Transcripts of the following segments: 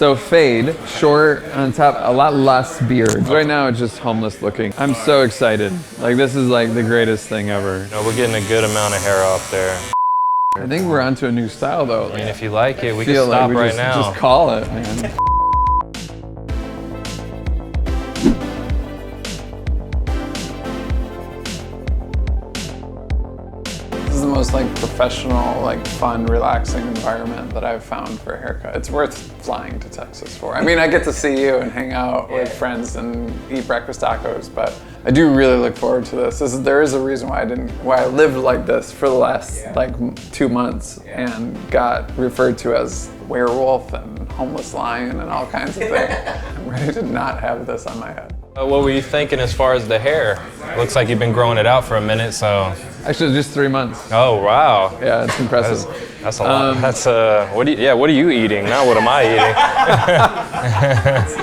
So fade, short on top, a lot less beard. Right now it's just homeless looking. I'm so excited. Like this is like the greatest thing ever. No, we're getting a good amount of hair off there. I think we're onto a new style though. I mean, if you like it, we can Feel stop like we right now. Just call it, man. This is the most like professional, like fun, relaxing environment that I've found for a haircut. It's worth flying to Texas for. I mean, I get to see you and hang out with friends and eat breakfast tacos, but I do really look forward to this. There is a reason why I lived like this for the last like 2 months and got referred to as werewolf and homeless lion and all kinds of things. I'm ready to not have this on my head. What were you thinking as far as the hair? Looks like you've been growing it out for a minute, so. Actually, just 3 months. Oh, wow. Yeah, it's impressive. That's a lot. That's what are you eating? Not what am I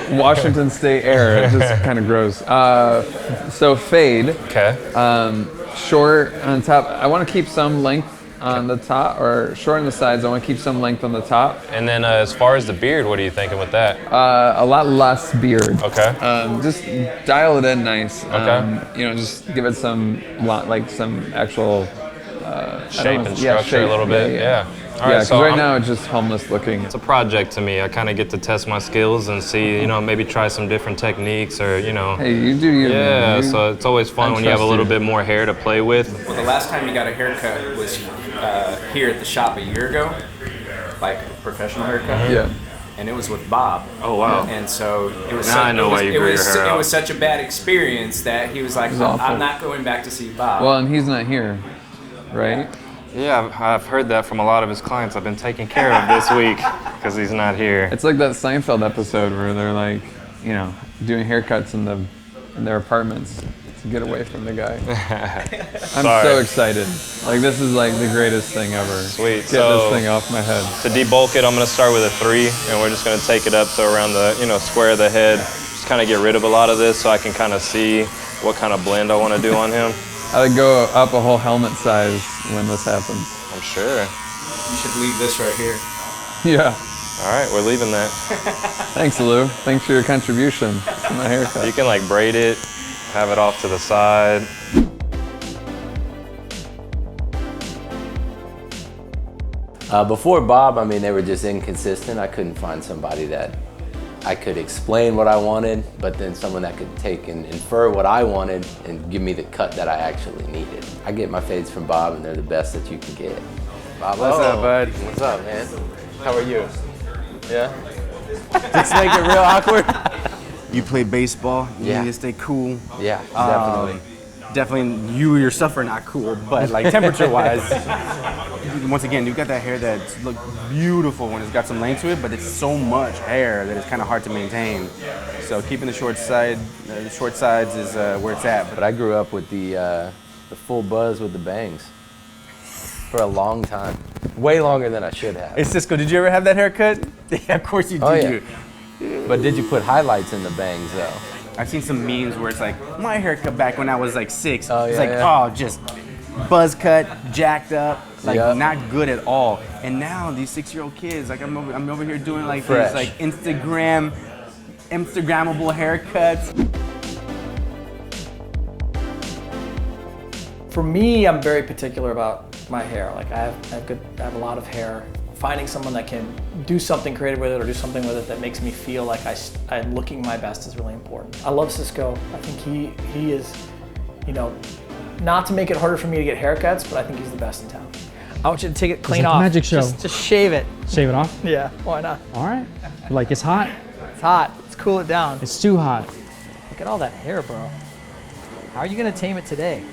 eating? Washington State air, it just kind of grows. So fade. Okay. Short on top. I want to keep some length on the top, or short on the sides. I want to keep some length on the top. And then as far as the beard, what are you thinking with that? A lot less beard. Okay. Just dial it in nice. Okay. You know, just give it some actual shape and structure a little bit. Yeah. All Yeah, right, because right now it's just homeless looking. It's a project to me. I kind of get to test my skills and see, maybe try some different techniques or, Hey, you do you. Yeah, so it's always fun when you have a little bit more hair to play with. Well, the last time you got a haircut was here at the shop a year ago, like a professional haircut. Yeah. And it was with Bob. Oh, wow. And so it was. Now I know why you grew your hair out. It was such a bad experience that he was like, "I'm not going back to see Bob." Well, and he's not here, right? Yeah, I've heard that from a lot of his clients. I've been taking care of this week because he's not here. It's like that Seinfeld episode where they're like, doing haircuts in their apartments to get away from the guy. I'm so excited. Like this is like the greatest thing ever. Sweet. Get this thing off my head. To debulk it, I'm going to start with a 3, and we're just going to take it up to around the, square of the head. Just kind of get rid of a lot of this so I can kind of see what kind of blend I want to do on him. I would go up a whole helmet size when this happens. I'm sure. You should leave this right here. Yeah. All right, we're leaving that. Thanks, Lou. Thanks for your contribution to my haircut. You can like braid it, have it off to the side. Before Bob, I mean, they were just inconsistent. I couldn't find somebody that I could explain what I wanted, but then someone that could take and infer what I wanted and give me the cut that I actually needed. I get my fades from Bob, and they're the best that you can get. Bob, What's up, bud? What's up, man? How are you? Yeah. Just make it real awkward. You play baseball, you Yeah. need to stay cool. Yeah, definitely. Definitely, you yourself are not cool, but like temperature-wise, once again, you got that hair that looks beautiful when it's got some length to it, but it's so much hair that it's kind of hard to maintain. So keeping the short sides is where it's at. But I grew up with the full buzz with the bangs for a long time, way longer than I should have. Hey Cisco, did you ever have that haircut? Yeah, of course you did. Oh, yeah. But did you put highlights in the bangs though? I've seen some memes where it's like, my haircut back when I was like 6. Oh, it's yeah, like, yeah. just buzz cut, jacked up, like Yep. not good at all. And now these 6-year-old kids, like I'm over here doing like Fresh. these like Instagrammable haircuts. For me, I'm very particular about my hair. Like I have a lot of hair. Finding someone that can do something creative with it or do something with it that makes me feel like I'm looking my best is really important. I love Cisco. I think he is, not to make it harder for me to get haircuts, but I think he's the best in town. I want you to take it clean like off. a magic show. Just shave it. Shave it off? Yeah, why not? All right. Like it's hot? It's hot. Let's cool it down. It's too hot. Look at all that hair, bro. How are you gonna tame it today?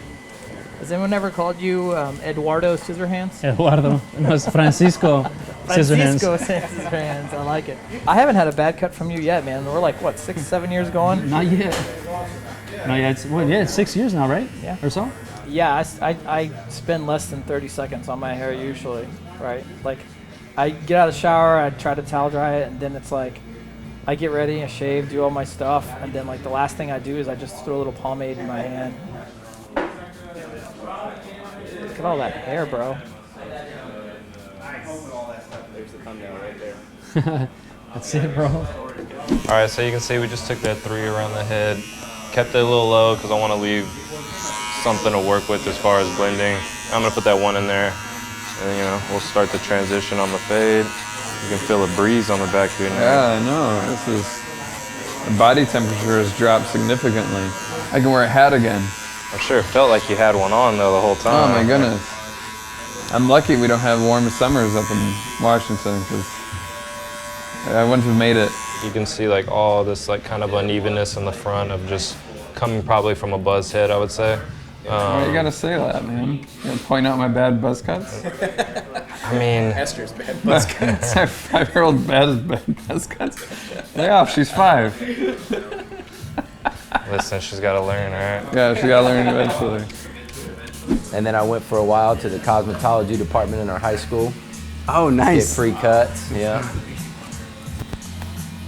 Has anyone ever called you Eduardo Scissorhands? Eduardo. No, it's Francisco Scissorhands. Francisco Scissorhands. I like it. I haven't had a bad cut from you yet, man. We're like, what, 6-7 years going? Not yet. Not yet. It's 6 years now, right? Yeah. Or so? Yeah, I spend less than 30 seconds on my hair usually, right? Like, I get out of the shower, I try to towel dry it, and then it's like, I get ready, I shave, do all my stuff, and then like the last thing I do is I just throw a little pomade in my hand. Look at all that hair, bro. There's the thumbnail right there. That's it, bro. All right, so you can see we just took that 3 around the head, kept it a little low because I want to leave something to work with as far as blending. I'm gonna put that 1 in there, and you know, we'll start the transition on the fade. You can feel a breeze on the back here now. Yeah, I know. This is, the body temperature has dropped significantly. I can wear a hat again. I sure felt like you had one on though the whole time. Oh my goodness. I'm lucky we don't have warm summers up in Washington because I wouldn't have made it. You can see like all this like kind of unevenness in the front of just coming probably from a buzz head, I would say. Why you gotta say that, man? You gotta point out my bad buzz cuts? I mean, Esther's bad buzz cuts. My 5-year-old bad buzz cuts? Lay off, she's 5. listen, she's got to learn, all right? Yeah, she gotta learn eventually. And then I went for a while to the cosmetology department in our high school. Oh, Get nice. free cuts, yeah.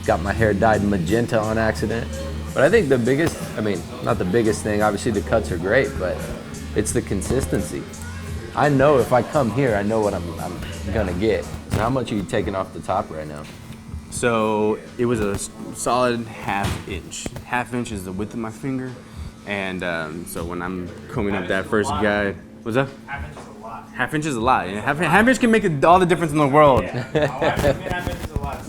Got my hair dyed magenta on accident. But I think the biggest, I mean, not the biggest thing, obviously the cuts are great, but it's the consistency. I know if I come here, I know what I'm gonna get. So how much are you taking off the top right now? So it was a solid ½ inch. ½ inch is the width of my finger. And so when I'm combing up that first guy, what's that? ½ inch is a lot. ½ inch is a lot. Yeah, half inch can make all the difference in the world. Yeah. ½ inch is a lot.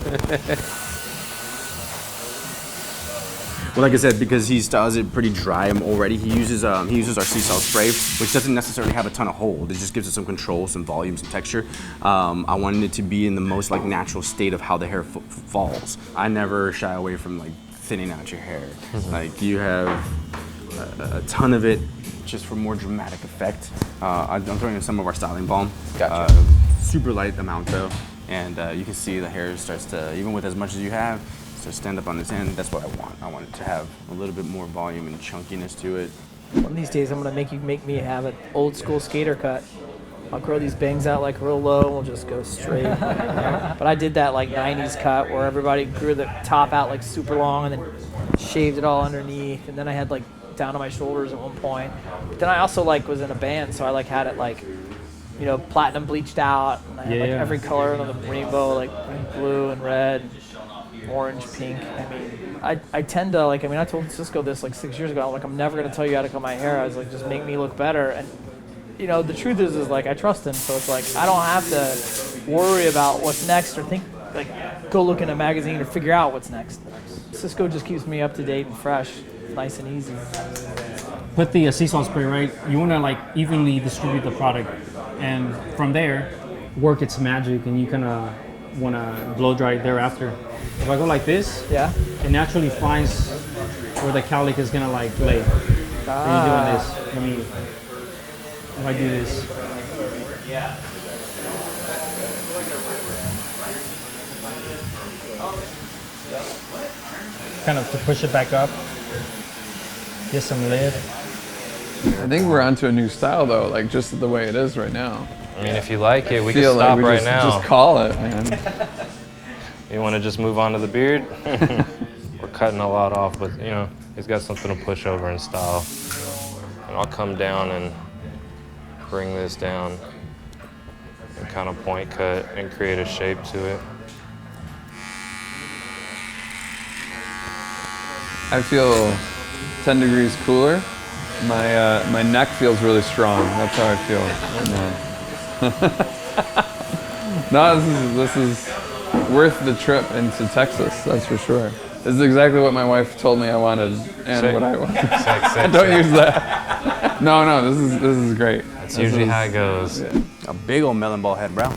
Well, like I said, because he styles it pretty dry already, he uses our sea salt spray, which doesn't necessarily have a ton of hold. It just gives it some control, some volume, some texture. I wanted it to be in the most like natural state of how the hair falls. I never shy away from like thinning out your hair. Like you have a ton of it just for more dramatic effect. I'm throwing in some of our styling balm. Gotcha. Super light amount though, and you can see the hair starts to, even with as much as you have, to stand up on its end. That's what I want. I want it to have a little bit more volume and chunkiness to it. One of these days, I'm gonna make me have an old school skater cut. I'll grow these bangs out like real low, and we'll just go straight. But I did that like 90s cut where everybody grew the top out like super long and then shaved it all underneath, and then I had like down to my shoulders at one point. But then I also like was in a band, so I like had it like, you know, platinum bleached out, and I had like every color of the rainbow, like blue and red, orange, pink. I mean, I tend to like, I mean, I told Cisco this like 6 years ago. I'm like, I'm never gonna tell you how to cut my hair. I was like, just make me look better. And you know, the truth is like I trust him, so it's like I don't have to worry about what's next or think like go look in a magazine or figure out what's next. Cisco just keeps me up to date and fresh, nice and easy. Put the sea salt spray, right? You want to like evenly distribute the product, and from there, work its magic, and you kind of want to blow dry it thereafter. If I go like this, Yeah. it naturally finds where the cowlick is gonna like lay. When you're doing this, I mean, if I do this. Kind of to push it back up. Get some lid. I think we're onto a new style though, like just the way it is right now. I mean, if you like it, we can Feel stop like we right now. just call it, man. You want to just move on to the beard? We're cutting a lot off, but you know, he's got something to push over in style. And I'll come down and bring this down and kind of point cut and create a shape to it. I feel 10 degrees cooler. My neck feels really strong. That's how I feel right now. No, this is worth the trip into Texas, that's for sure. This is exactly what my wife told me I wanted and Sick. what I wanted. Sick, Don't sick. use that. No, this is great. That's usually how it goes. A big old melon ball head, bro.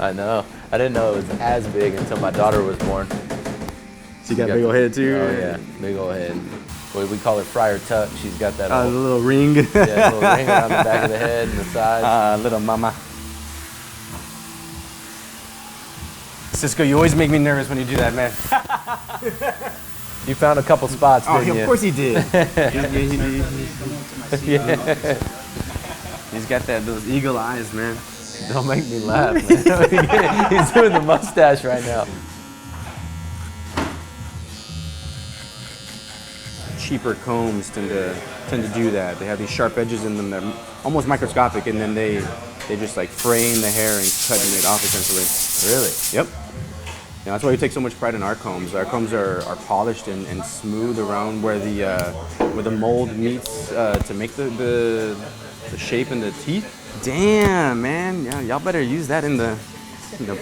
I know. I didn't know it was as big until my daughter was born. So you got a big old head too? Oh yeah, big old head. We call it Friar Tuck. She's got that A old, little ring. yeah, little ring around the back of the head and the sides. Little mama. Cisco, you always make me nervous when you do that, man. You found a couple spots, Oh, didn't you? of course he did. He's got those eagle eyes, man. Don't make me laugh, man. He's doing the mustache right now. Cheaper combs tend to do that. They have these sharp edges in them that are almost microscopic, and then they just like frame the hair and cutting it off essentially. Really? Yep. You know, that's why we take so much pride in our combs. Our combs are polished and smooth around where the mold meets to make the shape and the teeth. Damn, man, yeah, y'all better use that in the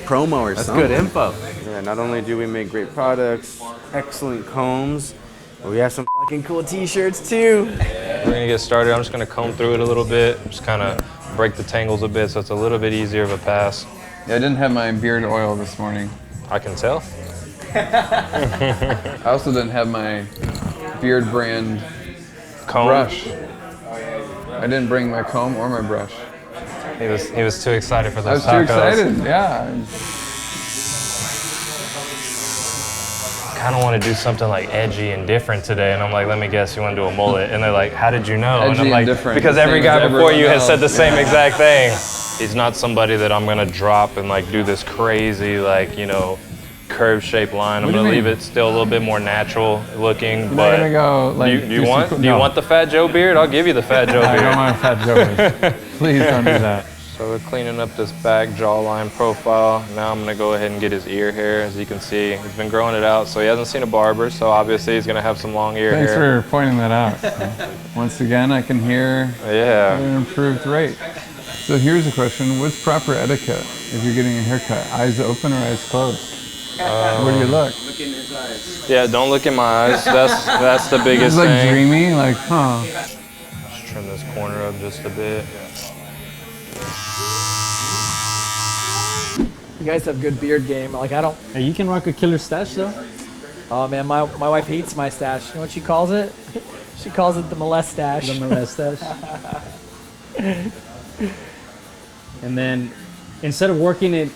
promo or something. That's good info. Yeah, not only do we make great products, excellent combs, but we have some fucking cool t-shirts too. We're gonna get started. I'm just gonna comb through it a little bit, just kind of break the tangles a bit so it's a little bit easier of a pass. Yeah, I didn't have my beard oil this morning. I can tell. I also didn't have my Beardbrand Comb. brush. I didn't bring my comb or my brush. He was too excited for I those was too tacos. excited, yeah. Kind of want to do something like edgy and different today, and I'm like, let me guess, you want to do a mullet? And they're like, how did you know? And Edgy I'm like, and different, because the every same guy as before you everyone has said the else, same yeah. exact thing. He's not somebody that I'm gonna drop and like do this crazy like curve shaped line. I'm What do gonna you leave mean? it still a little bit more natural looking. You're but not gonna go like. do you want do you want the Fat Joe beard? I'll give you the Fat Joe I don't beard. want Fat Joe beard. Please don't do that. So we're cleaning up this back jawline profile. Now I'm gonna go ahead and get his ear hair. As you can see, he's been growing it out, so he hasn't seen a barber, so obviously he's gonna have some long ear Thanks hair. for pointing that out. Once again, I can hear Yeah. an improved rate. So here's a question: what's proper etiquette if you're getting a haircut? Eyes open or eyes closed? Where do you look? Yeah, don't look in my eyes. That's the It's biggest like thing. dreamy, like huh? Just trim this corner up just a bit. You guys have good beard game. Like I don't. Hey, you can rock a killer stash though. Oh man, my wife hates my stash. You know what she calls it? She calls it the molest stash. The molest stash. And then instead of working it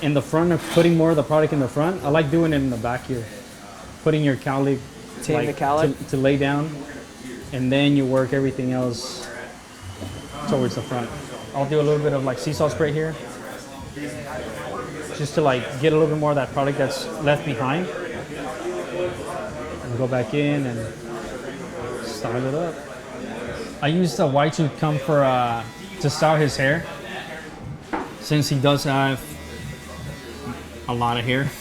in the front or putting more of the product in the front, I like doing it in the back here. Putting your cowlick, Tame the cowlick? to lay down, and then you work everything else towards the front. I'll do a little bit of like sea salt spray here, just to like get a little bit more of that product that's left behind. And go back in and style it up. I used a white tooth comb for to style his hair, since he does have a lot of hair.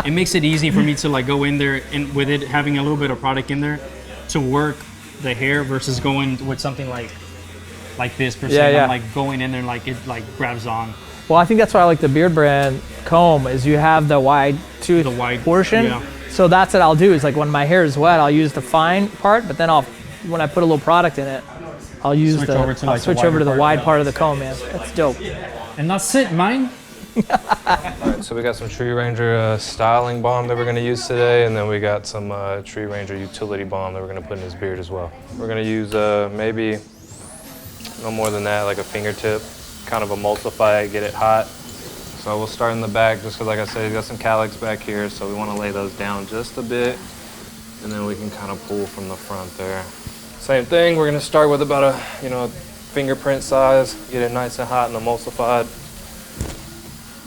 It makes it easy for me to like go in there and with it having a little bit of product in there to work the hair versus going with something like this per se. Yeah, yeah. I'm like going in there and like it like grabs on. Well, I think that's why I like the Beardbrand comb is you have the wide tooth The wide portion. yeah. So that's what I'll do is like when my hair is wet, I'll use the fine part, but then when I put a little product in it, I'll use Switch I'll over to, like, the switch over to the wider wide part. part of the comb, man. That's dope. And that's it, mine. Alright, so we got some Tree Ranger styling balm that we're gonna use today, and then we got some Tree Ranger utility balm that we're gonna put in his beard as well. We're gonna use maybe no more than that, like a fingertip, kind of emulsify it, get it hot. So we'll start in the back, just because like I said, he's got some cowlicks back here, so we wanna lay those down just a bit, and then we can kind of pull from the front there. Same thing, we're gonna start with about a fingerprint size, get it nice and hot and emulsified.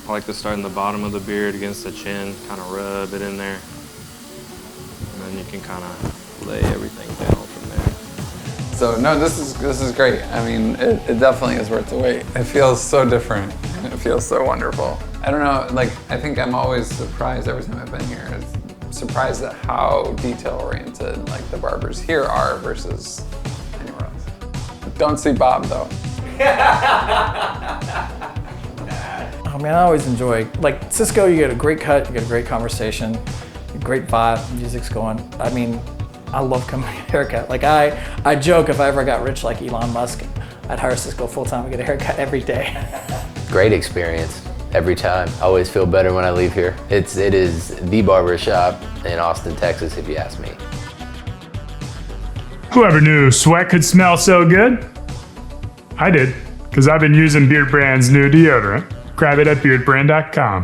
I like to start in the bottom of the beard against the chin, kind of rub it in there. And then you can kind of lay everything down from there. So no, this is great. I mean, it definitely is worth the wait. It feels so different. It feels so wonderful. I don't know, like I think I'm always surprised every time I've been here. Surprised at how detail oriented like the barbers here are versus anywhere else. Don't see Bob though. Oh man, I always enjoy, like Cisco, you get a great cut, you get a great conversation, a great vibe, music's going. I mean, I love coming to get a haircut. Like I joke if I ever got rich like Elon Musk, I'd hire Cisco full time and get a haircut every day. Great experience every time. I always feel better when I leave here. It is the barbershop in Austin, Texas, if you ask me. Whoever knew sweat could smell so good? I did, because I've been using Beardbrand's new deodorant. Grab it at beardbrand.com.